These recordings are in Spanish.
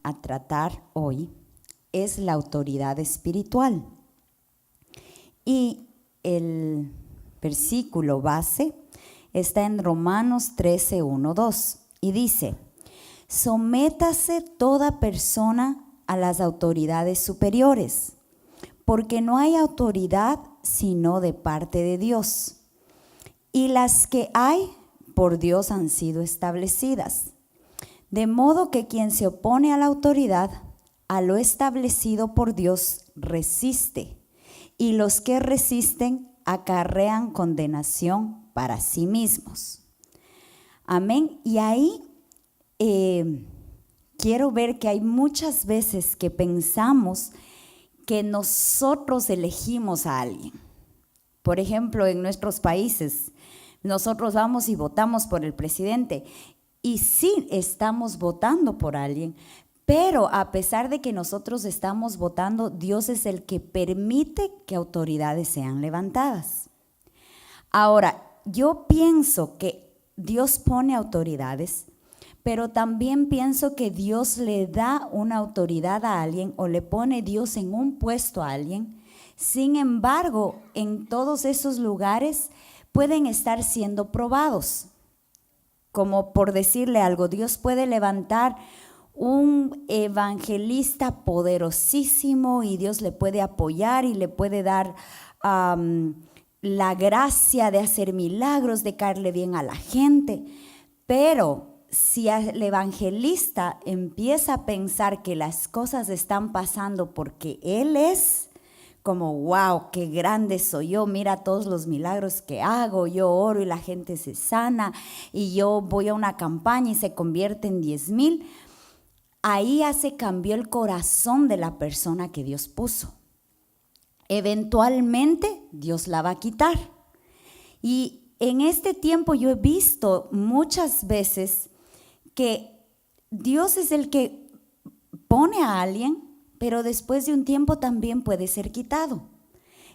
a tratar hoy es la autoridad espiritual. Y el versículo base está en Romanos 13, 1, 2 y dice: sométase toda persona a las autoridades superiores, porque no hay autoridad sino de parte de Dios, y las que hay por Dios han sido establecidas. De modo que quien se opone a la autoridad, a lo establecido por Dios, resiste, y los que resisten acarrean condenación para sí mismos. Amén. Y ahí quiero ver que hay muchas veces que pensamos que nosotros elegimos a alguien. Por ejemplo, en nuestros países, nosotros vamos y votamos por el presidente. Y sí, estamos votando por alguien, pero a pesar de que nosotros estamos votando, Dios es el que permite que autoridades sean levantadas. Ahora, yo pienso que Dios pone autoridades, pero también pienso que Dios le da una autoridad a alguien o le pone Dios en un puesto a alguien. Sin embargo, en todos esos lugares pueden estar siendo probados. Como por decirle algo, Dios puede levantar un evangelista poderosísimo y Dios le puede apoyar y le puede dar la gracia de hacer milagros, de caerle bien a la gente. Pero si el evangelista empieza a pensar que las cosas están pasando porque él es como, wow, qué grande soy yo, mira todos los milagros que hago, yo oro y la gente se sana, y yo voy a una campaña y se convierte en 10,000, ahí ya se cambió el corazón de la persona que Dios puso. Eventualmente Dios la va a quitar. Y en este tiempo yo he visto muchas veces que Dios es el que pone a alguien, pero después de un tiempo también puede ser quitado.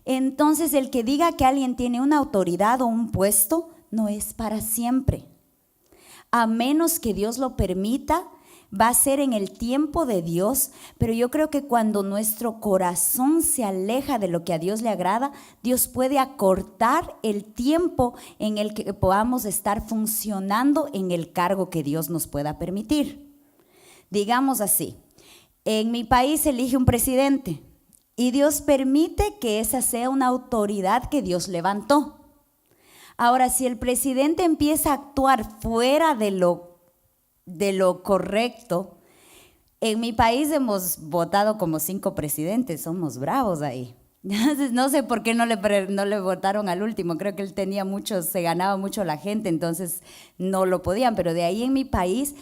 Entonces, el que diga que alguien tiene una autoridad o un puesto no es para siempre. A menos que Dios lo permita, va a ser en el tiempo de Dios, pero yo creo que cuando nuestro corazón se aleja de lo que a Dios le agrada, Dios puede acortar el tiempo en el que podamos estar funcionando en el cargo que Dios nos pueda permitir. Digamos así, en mi país se elige un presidente y Dios permite que esa sea una autoridad que Dios levantó. Ahora, si el presidente empieza a actuar fuera de lo correcto, en mi país hemos votado como 5 presidentes, somos bravos ahí. No sé por qué no le votaron al último, creo que él tenía mucho, se ganaba mucho la gente, entonces no lo podían, pero de ahí en mi país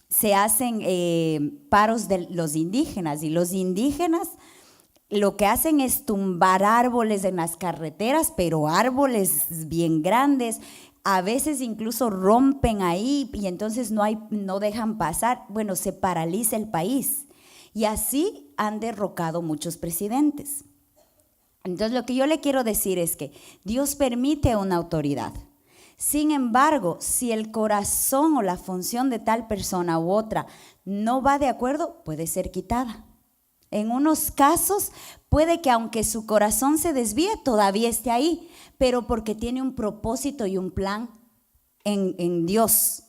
se hacen paros de los indígenas, y los indígenas lo que hacen es tumbar árboles en las carreteras, pero árboles bien grandes, a veces incluso rompen ahí y entonces no dejan pasar. Bueno, se paraliza el país y así han derrocado muchos presidentes. Entonces lo que yo le quiero decir es que Dios permite una autoridad. Sin embargo, si el corazón o la función de tal persona u otra no va de acuerdo, puede ser quitada. En unos casos puede que aunque su corazón se desvíe, todavía esté ahí, pero porque tiene un propósito y un plan en Dios.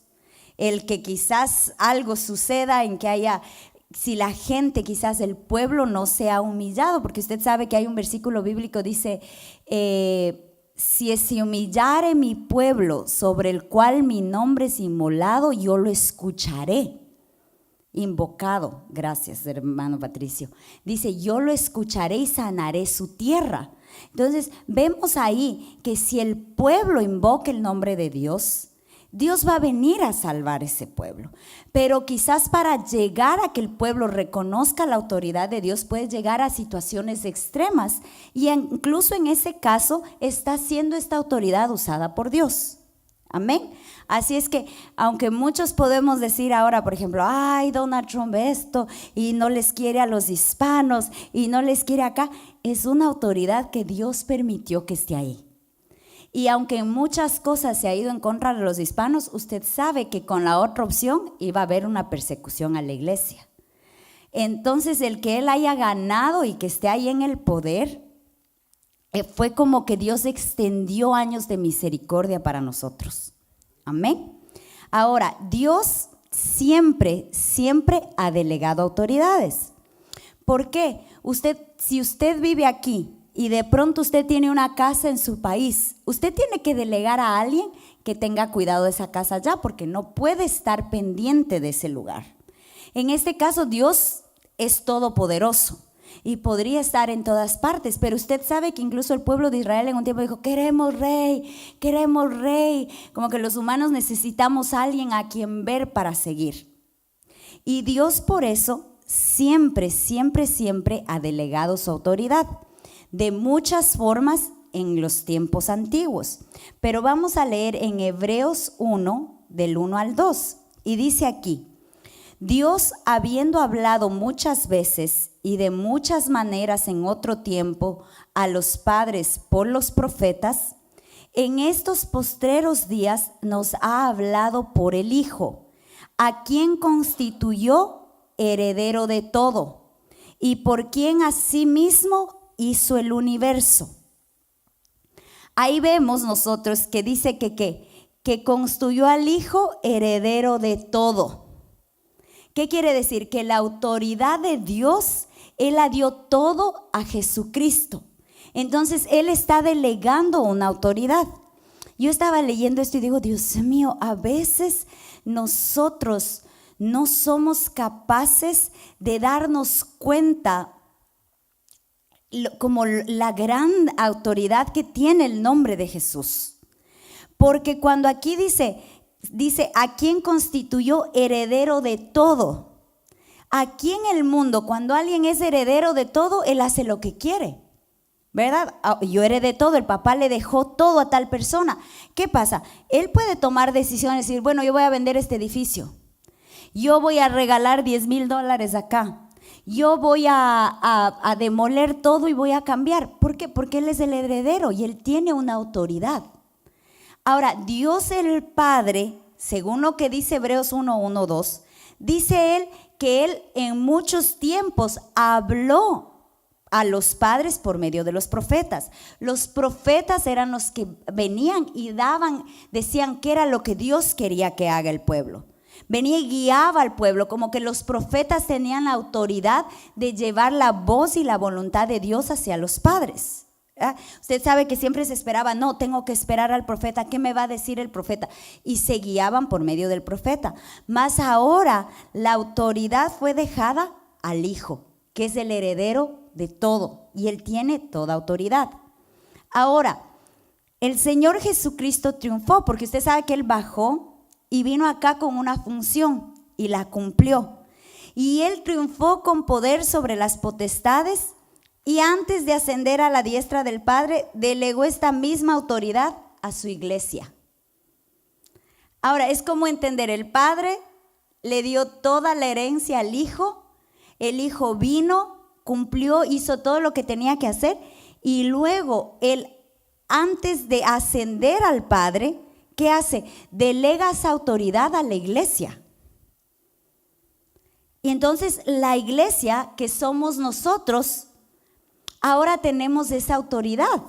El que quizás algo suceda en que haya, si la gente, quizás el pueblo no sea humillado, porque usted sabe que hay un versículo bíblico, dice, si se humillare mi pueblo sobre el cual mi nombre es inmolado, yo lo escucharé. Invocado, gracias hermano Patricio, dice yo lo escucharé y sanaré su tierra. Entonces vemos ahí que si el pueblo invoca el nombre de Dios, Dios va a venir a salvar ese pueblo, pero quizás para llegar a que el pueblo reconozca la autoridad de Dios puede llegar a situaciones extremas, y incluso en ese caso está siendo esta autoridad usada por Dios. Amén. Así es que aunque muchos podemos decir ahora, por ejemplo, ay, Donald Trump esto, y no les quiere a los hispanos y no les quiere acá, es una autoridad que Dios permitió que esté ahí. Y aunque en muchas cosas se ha ido en contra de los hispanos, usted sabe que con la otra opción iba a haber una persecución a la iglesia. Entonces el que él haya ganado y que esté ahí en el poder, fue como que Dios extendió años de misericordia para nosotros. Amén. Ahora, Dios siempre ha delegado autoridades. ¿Por qué? Si usted vive aquí y de pronto usted tiene una casa en su país, usted tiene que delegar a alguien que tenga cuidado de esa casa allá, porque no puede estar pendiente de ese lugar. En este caso, Dios es todopoderoso y podría estar en todas partes, pero usted sabe que incluso el pueblo de Israel en un tiempo dijo, queremos rey, como que los humanos necesitamos a alguien a quien ver para seguir. Y Dios por eso siempre ha delegado su autoridad, de muchas formas en los tiempos antiguos. Pero vamos a leer en Hebreos 1, del 1 al 2, y dice aquí: Dios, habiendo hablado muchas veces y de muchas maneras en otro tiempo a los padres por los profetas, en estos postreros días nos ha hablado por el Hijo, a quien constituyó heredero de todo y por quien asimismo hizo el universo. Ahí vemos nosotros que dice que constituyó al Hijo heredero de todo. ¿Qué quiere decir? Que la autoridad de Dios, Él la dio todo a Jesucristo. Entonces, Él está delegando una autoridad. Yo estaba leyendo esto y digo, Dios mío, a veces nosotros no somos capaces de darnos cuenta como la gran autoridad que tiene el nombre de Jesús. Porque cuando aquí dice a quien constituyó heredero de todo. Aquí en el mundo, cuando alguien es heredero de todo, él hace lo que quiere, ¿verdad? Yo heredé todo, el papá le dejó todo a tal persona. ¿Qué pasa? Él puede tomar decisiones y decir, bueno, yo voy a vender este edificio, yo voy a regalar $10,000 acá, yo voy a demoler todo y voy a cambiar. ¿Por qué? Porque él es el heredero y él tiene una autoridad. Ahora, Dios el Padre, según lo que dice Hebreos 1, 2, dice él que él en muchos tiempos habló a los padres por medio de los profetas. Los profetas eran los que venían y decían qué era lo que Dios quería que haga el pueblo. Venía y guiaba al pueblo, como que los profetas tenían la autoridad de llevar la voz y la voluntad de Dios hacia los padres. Usted sabe que siempre se esperaba, no, tengo que esperar al profeta, ¿qué me va a decir el profeta? Y se guiaban por medio del profeta. Mas ahora la autoridad fue dejada al Hijo, que es el heredero de todo, y Él tiene toda autoridad. Ahora, el Señor Jesucristo triunfó, porque usted sabe que Él bajó y vino acá con una función y la cumplió. Y Él triunfó con poder sobre las potestades. Y antes de ascender a la diestra del Padre, delegó esta misma autoridad a su iglesia. Ahora, es como entender, el Padre le dio toda la herencia al Hijo, el Hijo vino, cumplió, hizo todo lo que tenía que hacer, y luego Él, antes de ascender al Padre, ¿qué hace? Delega esa autoridad a la iglesia. Y entonces la iglesia, que somos nosotros, ahora tenemos esa autoridad.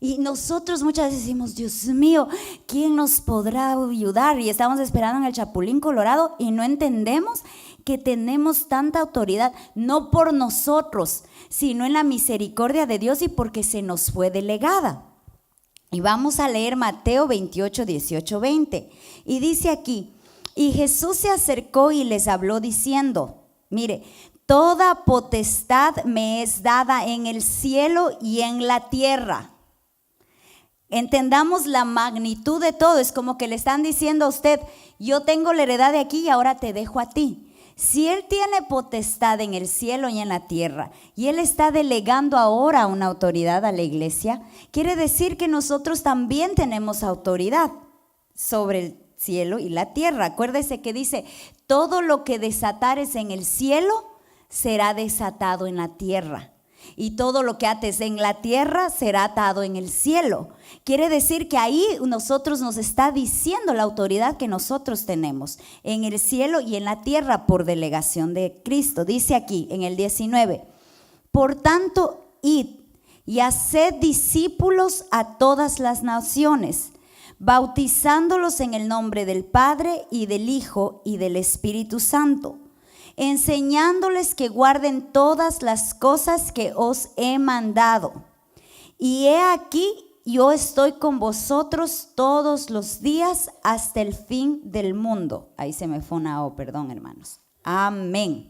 Y nosotros muchas veces decimos, Dios mío, ¿quién nos podrá ayudar? Y estamos esperando en el Chapulín Colorado y no entendemos que tenemos tanta autoridad, no por nosotros, sino en la misericordia de Dios y porque se nos fue delegada. Y vamos a leer Mateo 28, 18, 20. Y dice aquí, y Jesús se acercó y les habló diciendo, mire, toda potestad me es dada en el cielo y en la tierra. Entendamos la magnitud de todo. Es como que le están diciendo a usted, yo tengo la heredad de aquí y ahora te dejo a ti. Si Él tiene potestad en el cielo y en la tierra, y Él está delegando ahora una autoridad a la iglesia, quiere decir que nosotros también tenemos autoridad sobre el cielo y la tierra. Acuérdese que dice, todo lo que desatares en el cielo será desatado en la tierra. Y todo lo que ates en la tierra será atado en el cielo. Quiere decir que ahí nosotros nos está diciendo la autoridad que nosotros tenemos en el cielo y en la tierra por delegación de Cristo. Dice aquí en el 19, por tanto, id y haced discípulos a todas las naciones, bautizándolos en el nombre del Padre y del Hijo y del Espíritu Santo, enseñándoles que guarden todas las cosas que os he mandado. Y he aquí, yo estoy con vosotros todos los días hasta el fin del mundo. Ahí se me fue una O, perdón, hermanos. Amén.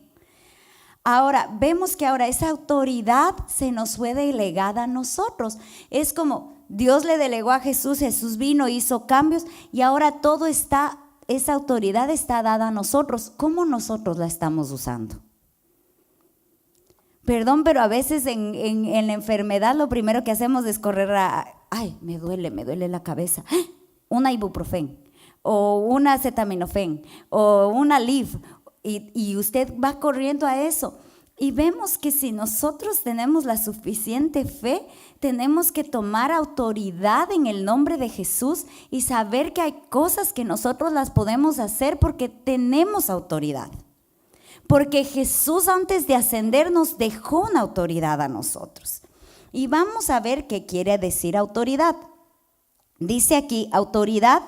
Ahora, vemos que ahora esa autoridad se nos fue delegada a nosotros. Es como Dios le delegó a Jesús, Jesús vino, hizo cambios y ahora todo está, esa autoridad está dada a nosotros. ¿Cómo nosotros la estamos usando? Perdón, pero a veces en la enfermedad lo primero que hacemos es correr ay, me duele la cabeza. Una ibuprofen o una acetaminofén o una Aleve. Y usted va corriendo a eso. Y vemos que si nosotros tenemos la suficiente fe, tenemos que tomar autoridad en el nombre de Jesús y saber que hay cosas que nosotros las podemos hacer porque tenemos autoridad. Porque Jesús antes de ascender nos dejó una autoridad a nosotros. Y vamos a ver qué quiere decir autoridad. Dice aquí, autoridad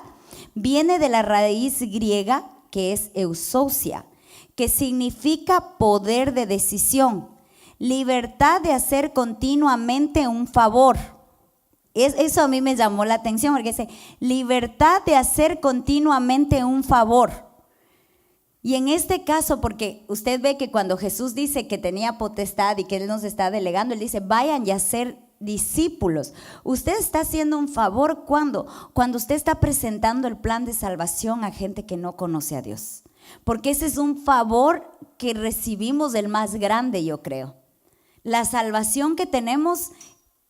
viene de la raíz griega que es eusousia, que significa poder de decisión, libertad de hacer continuamente un favor. Eso a mí me llamó la atención porque dice, libertad de hacer continuamente un favor. Y en este caso, porque usted ve que cuando Jesús dice que tenía potestad y que Él nos está delegando, Él dice, vayan y a ser discípulos. Usted está haciendo un favor cuando usted está presentando el plan de salvación a gente que no conoce a Dios. Porque ese es un favor que recibimos el más grande, yo creo. La salvación que tenemos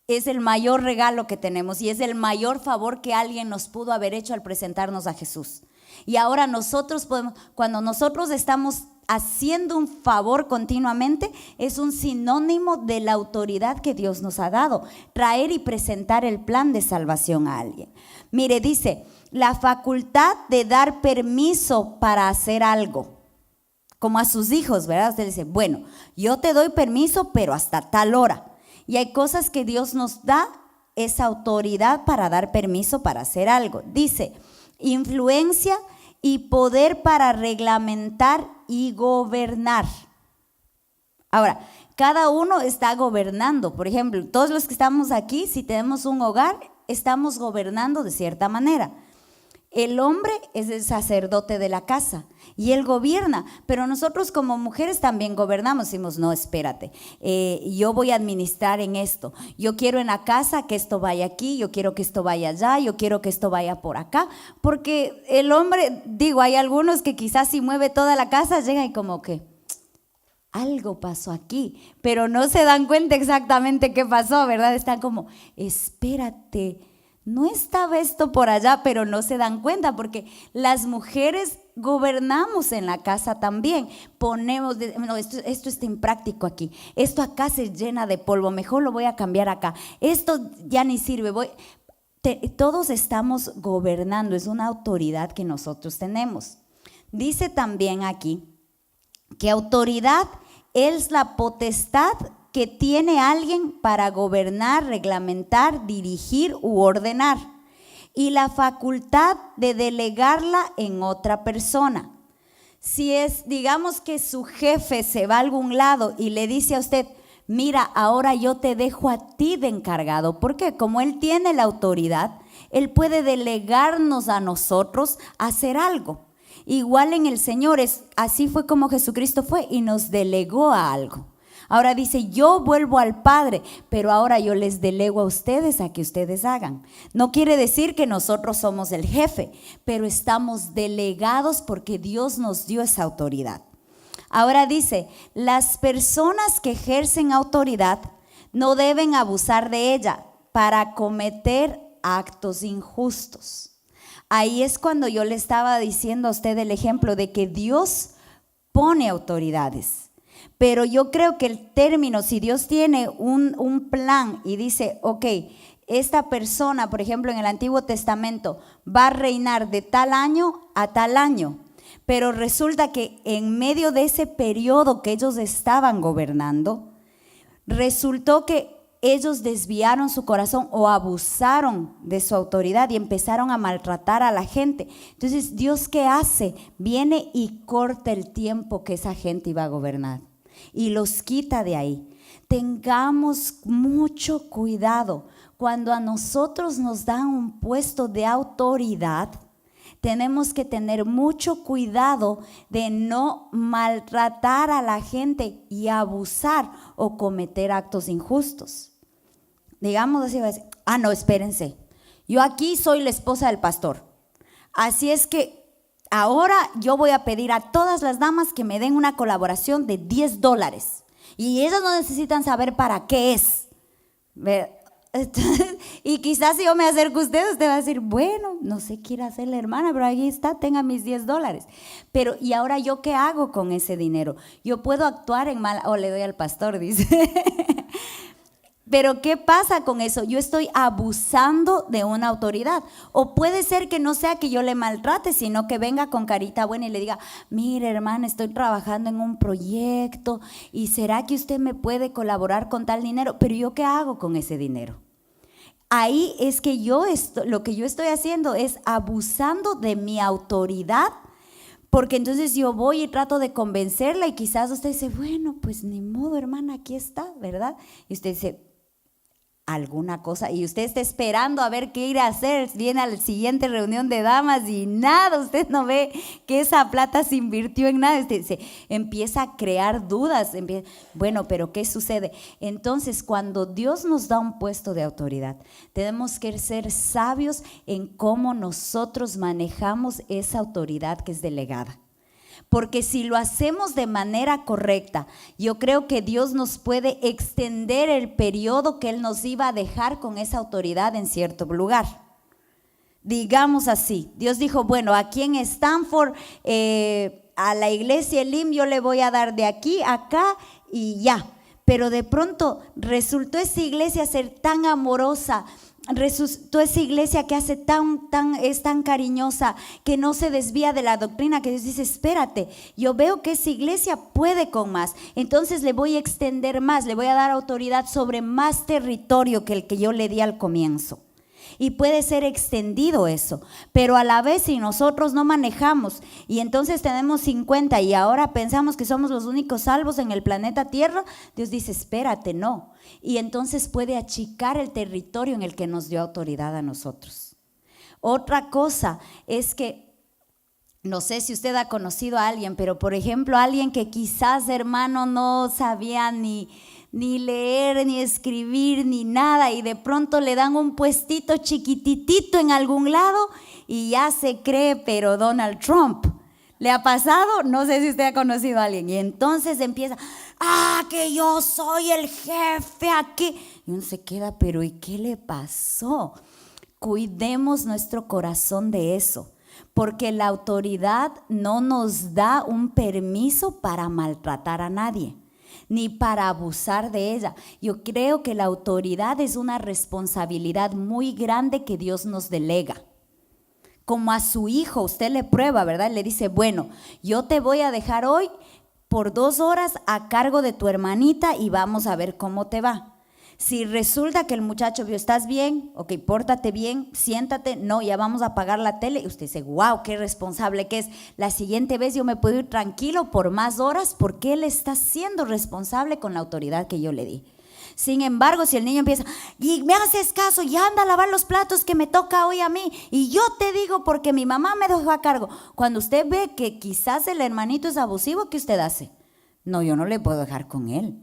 es el mayor regalo que tenemos y es el mayor favor que alguien nos pudo haber hecho al presentarnos a Jesús. Y ahora nosotros podemos, cuando nosotros estamos haciendo un favor continuamente, es un sinónimo de la autoridad que Dios nos ha dado, traer y presentar el plan de salvación a alguien. Mire, dice, la facultad de dar permiso para hacer algo, como a sus hijos, ¿verdad? Usted dice, bueno, yo te doy permiso, pero hasta tal hora. Y hay cosas que Dios nos da esa autoridad para dar permiso para hacer algo. Dice, influencia y poder para reglamentar y gobernar. Ahora, cada uno está gobernando. Por ejemplo, todos los que estamos aquí, si tenemos un hogar, estamos gobernando de cierta manera. El hombre es el sacerdote de la casa y él gobierna, pero nosotros como mujeres también gobernamos. Decimos, no, espérate, yo voy a administrar en esto. Yo quiero en la casa que esto vaya aquí, yo quiero que esto vaya allá, yo quiero que esto vaya por acá. Porque el hombre, digo, hay algunos que quizás si mueve toda la casa, llega y como que algo pasó aquí, pero no se dan cuenta exactamente qué pasó, ¿verdad? Están como, espérate, no estaba esto por allá, pero no se dan cuenta porque las mujeres gobernamos en la casa también. Ponemos, no, esto está impráctico aquí, esto acá se llena de polvo, mejor lo voy a cambiar acá, esto ya ni sirve, todos estamos gobernando, es una autoridad que nosotros tenemos. Dice también aquí que autoridad es la potestad que tiene alguien para gobernar, reglamentar, dirigir u ordenar, y la facultad de delegarla en otra persona. Si es, digamos que su jefe se va a algún lado y le dice a usted, mira, ahora yo te dejo a ti de encargado, porque como él tiene la autoridad, él puede delegarnos a nosotros a hacer algo. Igual en el Señor, así fue como Jesucristo fue y nos delegó a algo. Ahora dice, yo vuelvo al Padre, pero ahora yo les delego a ustedes a que ustedes hagan. No quiere decir que nosotros somos el jefe, pero estamos delegados porque Dios nos dio esa autoridad. Ahora dice, las personas que ejercen autoridad no deben abusar de ella para cometer actos injustos. Ahí es cuando yo le estaba diciendo a usted el ejemplo de que Dios pone autoridades. Pero yo creo que el término, si Dios tiene un plan y dice, ok, esta persona, por ejemplo, en el Antiguo Testamento, va a reinar de tal año a tal año, pero resulta que en medio de ese periodo que ellos estaban gobernando, resultó que ellos desviaron su corazón o abusaron de su autoridad y empezaron a maltratar a la gente. Entonces, ¿Dios qué hace? Viene y corta el tiempo que esa gente iba a gobernar y los quita de ahí. Tengamos mucho cuidado. Cuando a nosotros nos dan un puesto de autoridad, tenemos que tener mucho cuidado de no maltratar a la gente y abusar o cometer actos injustos. Digamos así, va a decir, no, espérense, yo aquí soy la esposa del pastor, así es que ahora yo voy a pedir a todas las damas que me den una colaboración de $10 y ellas no necesitan saber para qué es. Y quizás si yo me acerco a usted va a decir, bueno, no sé qué ir a hacer la hermana, pero ahí está, tenga mis $10. Pero, ¿y ahora yo qué hago con ese dinero? Yo puedo actuar en mal, le doy al pastor, dice. Pero ¿qué pasa con eso? Yo estoy abusando de una autoridad. O puede ser que no sea que yo le maltrate, sino que venga con carita buena y le diga, mire hermana, estoy trabajando en un proyecto y ¿será que usted me puede colaborar con tal dinero? Pero ¿yo qué hago con ese dinero? Ahí es que lo que yo estoy haciendo es abusando de mi autoridad, porque entonces yo voy y trato de convencerla y quizás usted dice, bueno, pues ni modo hermana, aquí está, ¿verdad? Y usted dice, alguna cosa, y usted está esperando a ver qué ir a hacer, viene a la siguiente reunión de damas y nada, usted no ve que esa plata se invirtió en nada, usted se empieza a crear dudas, bueno, pero ¿qué sucede? Entonces, cuando Dios nos da un puesto de autoridad, tenemos que ser sabios en cómo nosotros manejamos esa autoridad que es delegada. Porque si lo hacemos de manera correcta, yo creo que Dios nos puede extender el periodo que Él nos iba a dejar con esa autoridad en cierto lugar. Digamos así, Dios dijo, bueno, aquí en Stanford, a la iglesia Elim yo le voy a dar de aquí a acá y ya. Pero de pronto resultó esa iglesia ser tan amorosa, resultó esa iglesia que hace es tan cariñosa, que no se desvía de la doctrina, que Dios dice, espérate, yo veo que esa iglesia puede con más, entonces le voy a extender más, le voy a dar autoridad sobre más territorio que el que yo le di al comienzo. Y puede ser extendido eso, pero a la vez si nosotros no manejamos y entonces tenemos 50 y ahora pensamos que somos los únicos salvos en el planeta Tierra, Dios dice, espérate, no. Y entonces puede achicar el territorio en el que nos dio autoridad a nosotros. Otra cosa es que, no sé si usted ha conocido a alguien, pero por ejemplo alguien que quizás, hermano, no sabía ni leer, ni escribir, ni nada, y de pronto le dan un puestito chiquititito en algún lado y ya se cree, pero Donald Trump. ¿Le ha pasado? No sé si usted ha conocido a alguien. Y entonces empieza, que yo soy el jefe aquí. Y uno se queda, pero ¿y qué le pasó? Cuidemos nuestro corazón de eso, porque la autoridad no nos da un permiso para maltratar a nadie, ni para abusar de ella. Yo creo que la autoridad es una responsabilidad muy grande que Dios nos delega. Como a su hijo, usted le prueba, ¿verdad? Le dice, bueno, yo te voy a dejar hoy por 2 horas a cargo de tu hermanita y vamos a ver cómo te va. Si resulta que el muchacho vio, ¿estás bien? Ok, pórtate bien, siéntate. No, ya vamos a apagar la tele. Y usted dice, wow, qué responsable que es. La siguiente vez yo me puedo ir tranquilo por más horas porque él está siendo responsable con la autoridad que yo le di. Sin embargo, si el niño empieza, y me haces caso, ya anda a lavar los platos que me toca hoy a mí, y yo te digo porque mi mamá me dejó a cargo. Cuando usted ve que quizás el hermanito es abusivo, ¿qué usted hace? No, yo no le puedo dejar con él.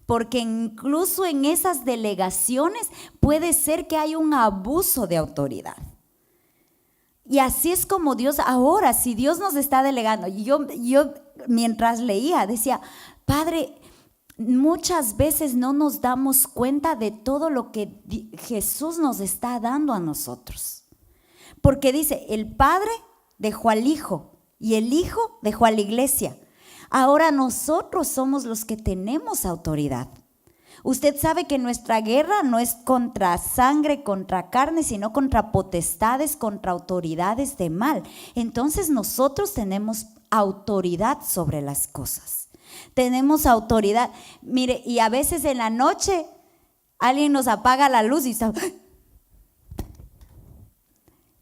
Porque incluso en esas delegaciones puede ser que hay un abuso de autoridad. Y así es como Dios, ahora, si Dios nos está delegando, yo mientras leía decía, Padre, muchas veces no nos damos cuenta de todo lo que Jesús nos está dando a nosotros. Porque dice, el Padre dejó al Hijo y el Hijo dejó a la iglesia. Ahora nosotros somos los que tenemos autoridad. Usted sabe que nuestra guerra no es contra sangre, contra carne, sino contra potestades, contra autoridades de mal. Entonces nosotros tenemos autoridad sobre las cosas. Tenemos autoridad. Mire, y a veces en la noche alguien nos apaga la luz y está,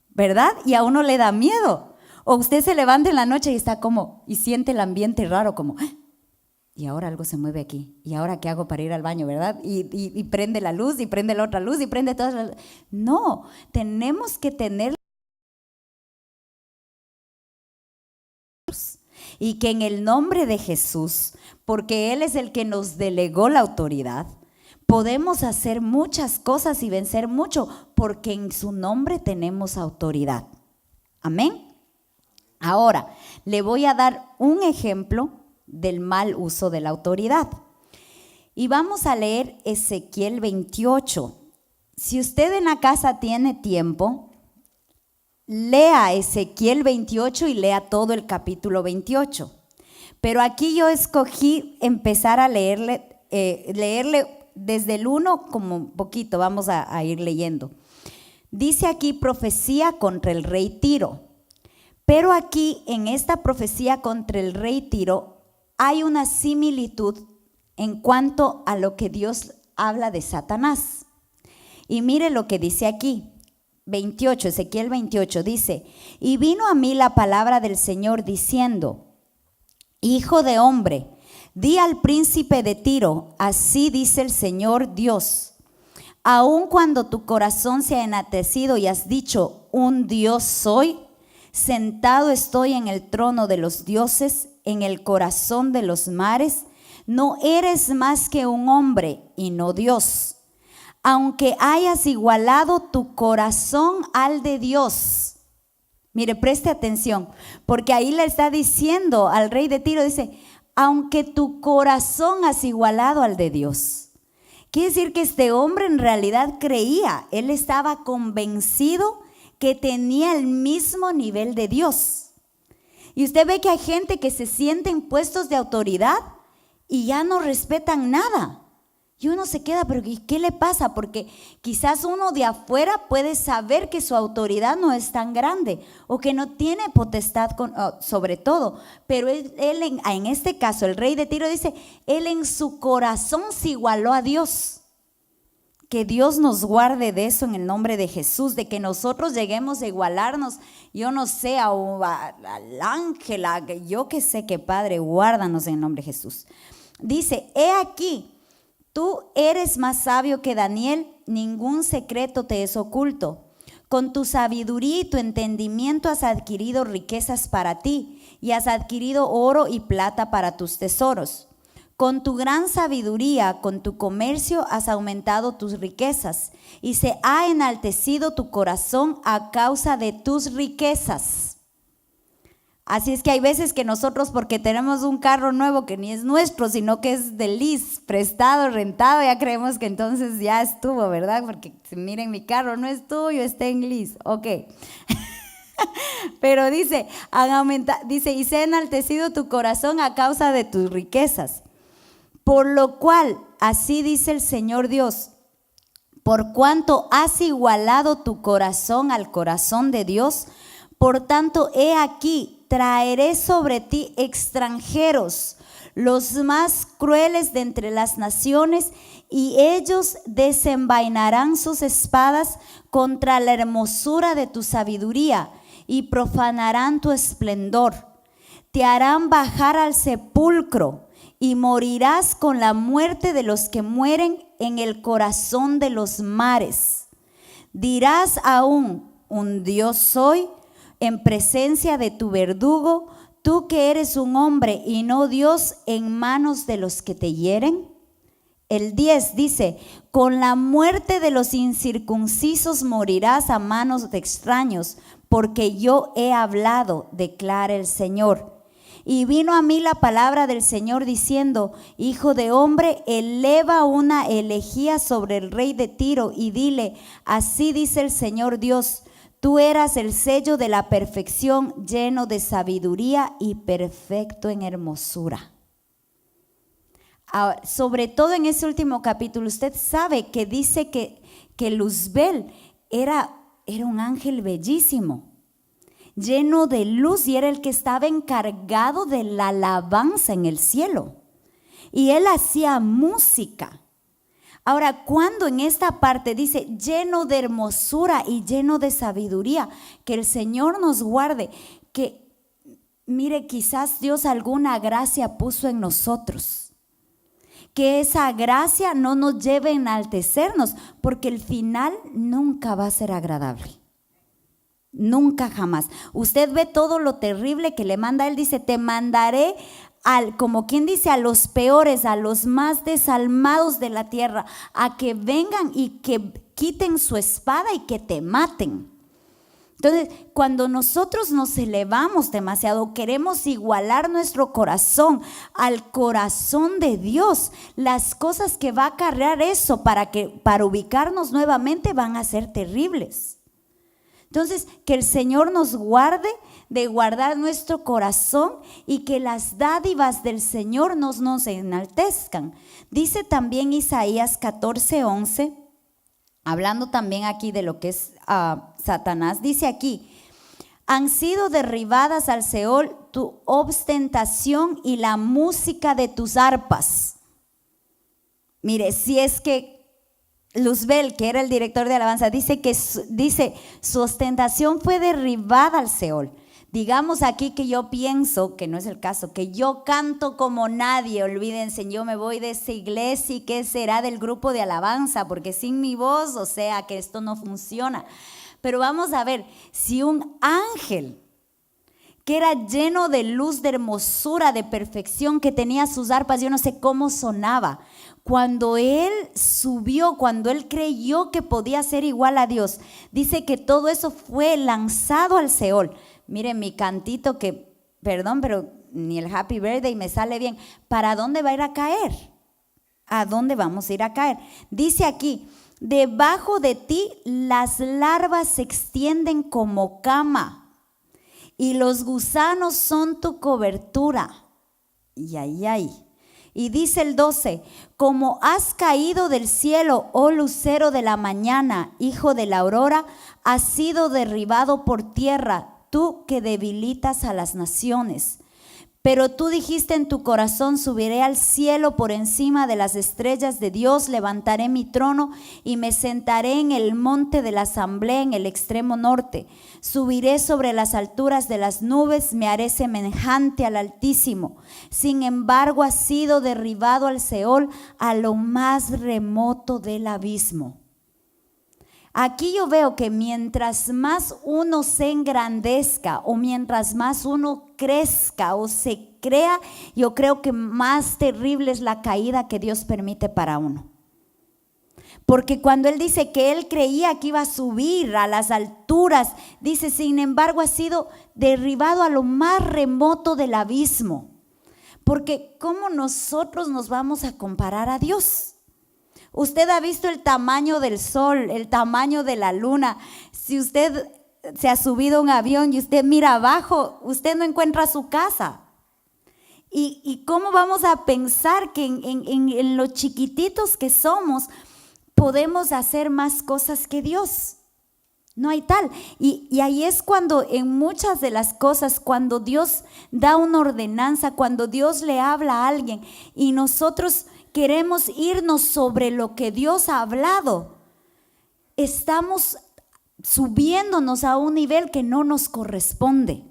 ¿verdad? Y a uno le da miedo. O usted se levanta en la noche y está como, y siente el ambiente raro, como, y ahora algo se mueve aquí, y ahora qué hago para ir al baño, ¿verdad? Y prende la luz, y prende la otra luz, y prende todas las... No, tenemos que tener, y que en el nombre de Jesús, porque Él es el que nos delegó la autoridad, podemos hacer muchas cosas y vencer mucho, porque en su nombre tenemos autoridad. Amén. Ahora, le voy a dar un ejemplo del mal uso de la autoridad. Y vamos a leer Ezequiel 28. Si usted en la casa tiene tiempo, lea Ezequiel 28 y lea todo el capítulo 28. Pero aquí yo escogí empezar a leerle desde el 1 como un poquito, vamos a ir leyendo. Dice aquí profecía contra el rey Tiro. Pero aquí en esta profecía contra el rey Tiro hay una similitud en cuanto a lo que Dios habla de Satanás. Y mire lo que dice aquí, 28, Ezequiel 28, dice, y vino a mí la palabra del Señor diciendo, hijo de hombre, di al príncipe de Tiro, así dice el Señor Dios, aun cuando tu corazón se ha enaltecido y has dicho, un Dios soy, sentado estoy en el trono de los dioses, en el corazón de los mares, no eres más que un hombre y no Dios, aunque hayas igualado tu corazón al de Dios. Mire, preste atención, porque ahí le está diciendo al rey de Tiro, dice, aunque tu corazón has igualado al de Dios. Quiere decir que este hombre en realidad creía, él estaba convencido que tenía el mismo nivel de Dios. Y usted ve que hay gente que se siente en puestos de autoridad y ya no respetan nada. Y uno se queda, pero ¿qué le pasa? Porque quizás uno de afuera puede saber que su autoridad no es tan grande o que no tiene potestad sobre todo. Pero él en este caso, el rey de Tiro dice, él en su corazón se igualó a Dios. Que Dios nos guarde de eso en el nombre de Jesús, de que nosotros lleguemos a igualarnos, yo no sé, al ángel, yo que sé que Padre, guárdanos en el nombre de Jesús. Dice, he aquí, tú eres más sabio que Daniel, ningún secreto te es oculto. Con tu sabiduría y tu entendimiento has adquirido riquezas para ti y has adquirido oro y plata para tus tesoros. Con tu gran sabiduría, con tu comercio has aumentado tus riquezas y se ha enaltecido tu corazón a causa de tus riquezas. Así es que hay veces que nosotros, porque tenemos un carro nuevo que ni es nuestro, sino que es de lease, prestado, rentado, ya creemos que entonces ya estuvo, ¿verdad? Porque miren, mi carro no es tuyo, está en lease. Ok. Pero dice, y se ha enaltecido tu corazón a causa de tus riquezas. Por lo cual, así dice el Señor Dios, por cuanto has igualado tu corazón al corazón de Dios, por tanto, he aquí, traeré sobre ti extranjeros, los más crueles de entre las naciones, y ellos desenvainarán sus espadas contra la hermosura de tu sabiduría y profanarán tu esplendor. Te harán bajar al sepulcro y morirás con la muerte de los que mueren en el corazón de los mares. Dirás aún, un Dios soy, en presencia de tu verdugo, tú que eres un hombre y no Dios, en manos de los que te hieren. El 10 dice, con la muerte de los incircuncisos morirás a manos de extraños, porque yo he hablado, declara el Señor. Y vino a mí la palabra del Señor diciendo, hijo de hombre, eleva una elegía sobre el rey de Tiro y dile, así dice el Señor Dios, Tú eras el sello de la perfección, lleno de sabiduría y perfecto en hermosura. Ahora, sobre todo en ese último capítulo, usted sabe que dice que Luzbel era un ángel bellísimo, lleno de luz, y era el que estaba encargado de la alabanza en el cielo. Y él hacía música. Ahora, cuando en esta parte dice lleno de hermosura y lleno de sabiduría, que el Señor nos guarde, que mire, quizás Dios alguna gracia puso en nosotros, que esa gracia no nos lleve a enaltecernos, porque el final nunca va a ser agradable. Nunca, jamás. Usted ve todo lo terrible que le manda. Él dice, te mandaré como quien dice, a los peores, a los más desalmados de la tierra, a que vengan y que quiten su espada y que te maten. Entonces, cuando nosotros nos elevamos demasiado, queremos igualar nuestro corazón al corazón de Dios, las cosas que va a acarrear eso para ubicarnos nuevamente van a ser terribles. Entonces, que el Señor nos guarde de guardar nuestro corazón y que las dádivas del Señor nos enaltezcan. Dice también Isaías 14:11, hablando también aquí de lo que es Satanás, dice aquí, han sido derribadas al Seol tu ostentación y la música de tus arpas. Mire, si es que Luzbel, que era el director de alabanza, dice su ostentación fue derribada al Seol. Digamos aquí que yo pienso, que no es el caso, que yo canto como nadie. Olvídense, yo me voy de esa iglesia y qué será del grupo de alabanza, porque sin mi voz, o sea que esto no funciona. Pero vamos a ver, si un ángel que era lleno de luz, de hermosura, de perfección, que tenía sus arpas, yo no sé cómo sonaba. Cuando él subió, cuando él creyó que podía ser igual a Dios, dice que todo eso fue lanzado al Seol. Miren mi cantito que, perdón, pero ni el Happy Birthday me sale bien. ¿Para dónde va a ir a caer? ¿A dónde vamos a ir a caer? Dice aquí, debajo de ti las larvas se extienden como cama y los gusanos son tu cobertura. Y dice el 12, como has caído del cielo, oh lucero de la mañana, hijo de la aurora, has sido derribado por tierra, tú que debilitas a las naciones. Pero tú dijiste en tu corazón, subiré al cielo por encima de las estrellas de Dios, levantaré mi trono y me sentaré en el monte de la asamblea en el extremo norte. Subiré sobre las alturas de las nubes, me haré semejante al Altísimo. Sin embargo, has sido derribado al Seol, a lo más remoto del abismo. Aquí yo veo que mientras más uno se engrandezca o mientras más uno crezca o se crea, yo creo que más terrible es la caída que Dios permite para uno. Porque cuando Él dice que Él creía que iba a subir a las alturas, dice, sin embargo, ha sido derribado a lo más remoto del abismo. Porque ¿cómo nosotros nos vamos a comparar a Dios? Usted ha visto el tamaño del sol, el tamaño de la luna. Si usted se ha subido a un avión y usted mira abajo, usted no encuentra su casa. ¿Y cómo vamos a pensar que en lo chiquititos que somos podemos hacer más cosas que Dios? No hay tal. Y ahí es cuando en muchas de las cosas, cuando Dios da una ordenanza, cuando Dios le habla a alguien y nosotros queremos irnos sobre lo que Dios ha hablado, estamos subiéndonos a un nivel que no nos corresponde.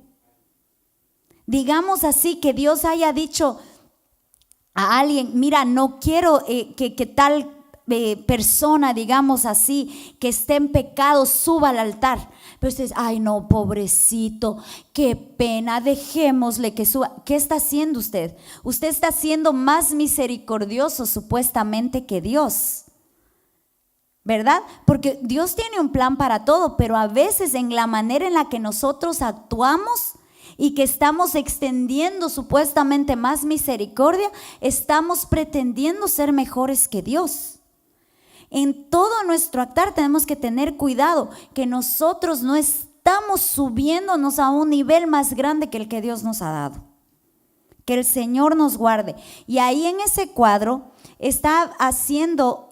Digamos así que Dios haya dicho a alguien, mira, no quiero que tal persona, digamos así, que esté en pecado, suba al altar. Pero usted dice, ay no, pobrecito, qué pena, dejémosle que suba. ¿Qué está haciendo usted? Usted está siendo más misericordioso supuestamente que Dios, ¿verdad? Porque Dios tiene un plan para todo, pero a veces en la manera en la que nosotros actuamos y que estamos extendiendo supuestamente más misericordia, estamos pretendiendo ser mejores que Dios. En todo nuestro actuar tenemos que tener cuidado que nosotros no estamos subiéndonos a un nivel más grande que el que Dios nos ha dado. Que el Señor nos guarde. Y ahí en ese cuadro está haciendo,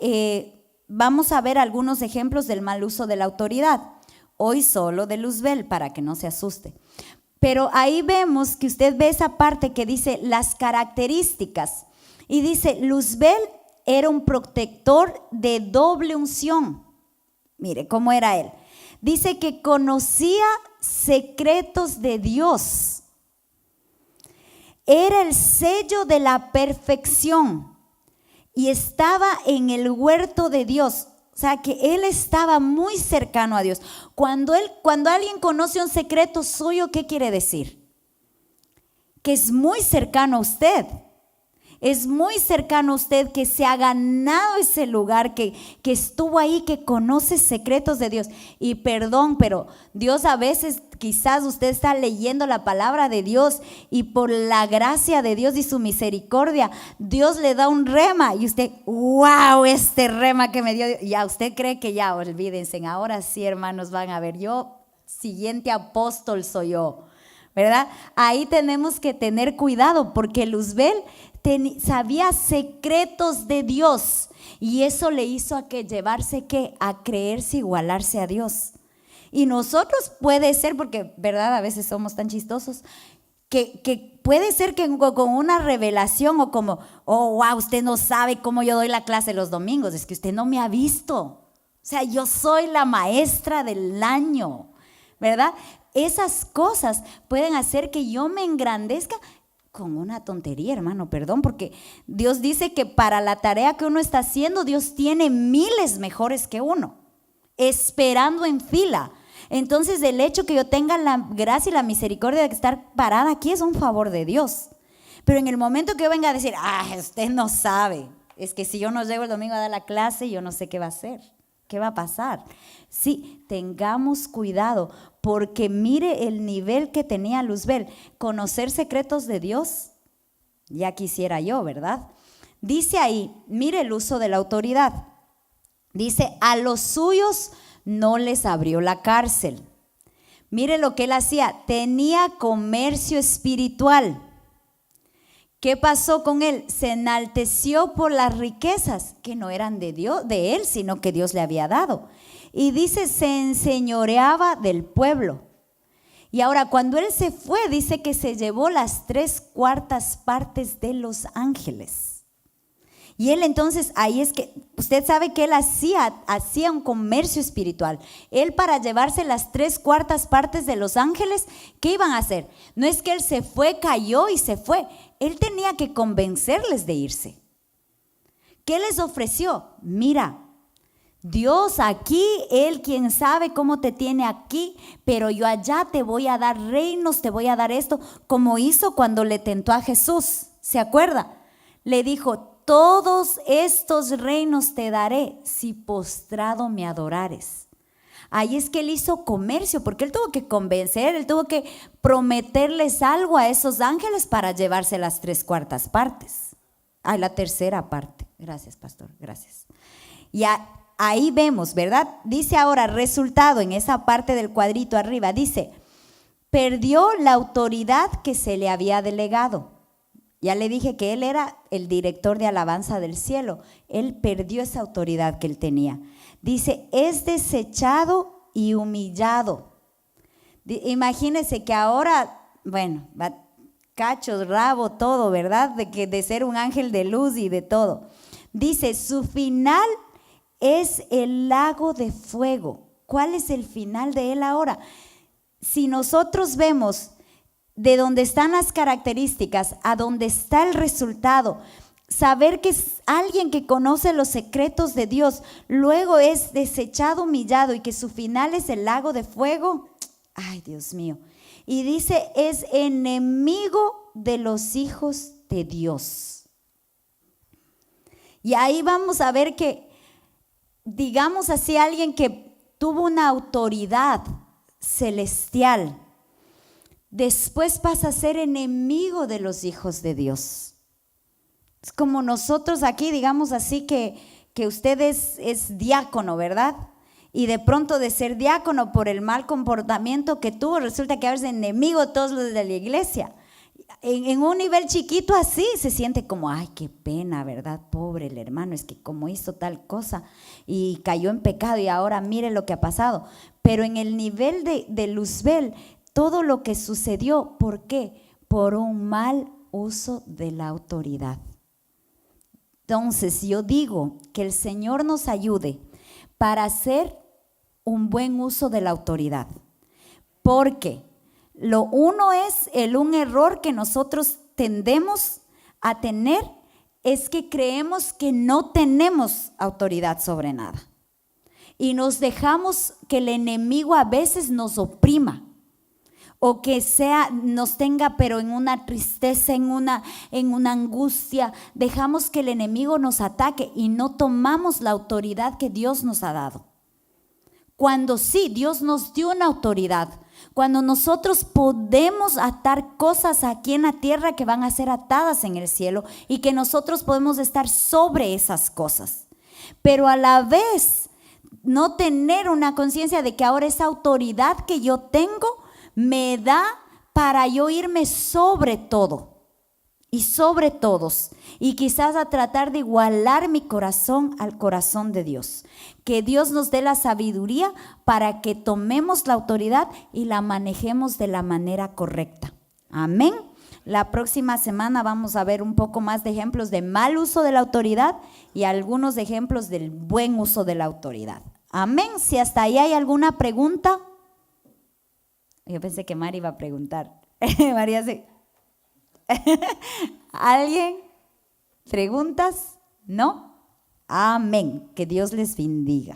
vamos a ver algunos ejemplos del mal uso de la autoridad. Hoy solo de Luzbel, para que no se asuste. Pero ahí vemos que usted ve esa parte que dice las características. Y dice, Luzbel era un protector de doble unción. Mire cómo era él. Dice que conocía secretos de Dios. Era el sello de la perfección y estaba en el huerto de Dios. O sea que él estaba muy cercano a Dios. Cuando alguien conoce un secreto suyo, ¿qué quiere decir? Que es muy cercano a usted. Es muy cercano a usted, que se ha ganado ese lugar, que estuvo ahí, que conoce secretos de Dios. Y perdón, pero Dios a veces, quizás usted está leyendo la palabra de Dios y por la gracia de Dios y su misericordia, Dios le da un rema y usted, wow, este rema que me dio, ya usted cree que ya, olvídense, ahora sí, hermanos, van a ver, yo, siguiente apóstol soy yo, ¿verdad? Ahí tenemos que tener cuidado porque Luzbel sabía secretos de Dios y eso le hizo a que llevarse a creerse, igualarse a Dios. Y nosotros puede ser, porque verdad a veces somos tan chistosos, que puede ser que con una revelación o como, oh wow, usted no sabe cómo yo doy la clase los domingos, es que usted no me ha visto, o sea, yo soy la maestra del año, ¿verdad? Esas cosas pueden hacer que yo me engrandezca con una tontería, hermano, perdón, porque Dios dice que para la tarea que uno está haciendo, Dios tiene miles mejores que uno, esperando en fila. Entonces el hecho que yo tenga la gracia y la misericordia de estar parada aquí es un favor de Dios. Pero en el momento que yo venga a decir, usted no sabe, es que si yo no llego el domingo a dar la clase, yo no sé qué va a hacer, qué va a pasar. Sí, tengamos cuidado, porque mire el nivel que tenía Luzbel, conocer secretos de Dios, ya quisiera yo, ¿verdad? Dice ahí, mire el uso de la autoridad, dice, a los suyos no les abrió la cárcel. Mire lo que él hacía, tenía comercio espiritual. ¿Qué pasó con él? Se enalteció por las riquezas que no eran de Dios, de él, sino que Dios le había dado. Y dice, se enseñoreaba del pueblo. Y ahora cuando él se fue, dice que se llevó las 3/4 partes de los ángeles. Y él entonces, ahí es que, usted sabe que él hacía un comercio espiritual. Él para llevarse las 3/4 partes de los ángeles, ¿qué iban a hacer? No es que él se fue, cayó y se fue. Él tenía que convencerles de irse. ¿Qué les ofreció? Mira, Dios aquí, Él quien sabe cómo te tiene aquí, pero yo allá te voy a dar reinos, te voy a dar esto, como hizo cuando le tentó a Jesús. ¿Se acuerda? Le dijo, todos estos reinos te daré si postrado me adorares. Ahí es que él hizo comercio, porque él tuvo que convencer, él tuvo que prometerles algo a esos ángeles para llevarse las 3/4 partes. La tercera parte. Gracias, pastor, gracias. Y ahí vemos, ¿verdad? Dice ahora, resultado en esa parte del cuadrito arriba, dice, perdió la autoridad que se le había delegado. Ya le dije que él era el director de alabanza del cielo. Él perdió esa autoridad que él tenía. Dice, es desechado y humillado. Imagínense que ahora, bueno, cachos, rabo, todo, ¿verdad? De ser un ángel de luz y de todo. Dice, su final es el lago de fuego. ¿Cuál es el final de él ahora? Si nosotros vemos de dónde están las características, a dónde está el resultado, saber que es alguien que conoce los secretos de Dios, luego es desechado, humillado y que su final es el lago de fuego. Ay, Dios mío. Y dice, es enemigo de los hijos de Dios. Y ahí vamos a ver que, digamos así, alguien que tuvo una autoridad celestial, después pasa a ser enemigo de los hijos de Dios. Es como nosotros aquí, digamos así, que que usted es diácono, ¿verdad? Y de pronto de ser diácono por el mal comportamiento que tuvo, resulta que ahora es enemigo de todos los de la iglesia. En un nivel chiquito así se siente como, ay, qué pena, ¿verdad? Pobre el hermano, es que como hizo tal cosa y cayó en pecado y ahora mire lo que ha pasado. Pero en el nivel de Luzbel, todo lo que sucedió, ¿por qué? Por un mal uso de la autoridad. Entonces yo digo que el Señor nos ayude para hacer un buen uso de la autoridad, porque lo uno es un error que nosotros tendemos a tener, es que creemos que no tenemos autoridad sobre nada y nos dejamos que el enemigo a veces nos oprima o que nos tenga pero en una tristeza, en una angustia. Dejamos que el enemigo nos ataque y no tomamos la autoridad que Dios nos ha dado. Cuando sí, Dios nos dio una autoridad, cuando nosotros podemos atar cosas aquí en la tierra que van a ser atadas en el cielo y que nosotros podemos estar sobre esas cosas, pero a la vez no tener una conciencia de que ahora esa autoridad que yo tengo me da para yo irme sobre todo y sobre todos, y quizás a tratar de igualar mi corazón al corazón de Dios. Que Dios nos dé la sabiduría para que tomemos la autoridad y la manejemos de la manera correcta. Amén. La próxima semana vamos a ver un poco más de ejemplos de mal uso de la autoridad y algunos ejemplos del buen uso de la autoridad. Amén. Si hasta ahí hay alguna pregunta. Yo pensé que Mari iba a preguntar. María sí. ¿Alguien? ¿Preguntas? ¿No? Amén. Que Dios les bendiga.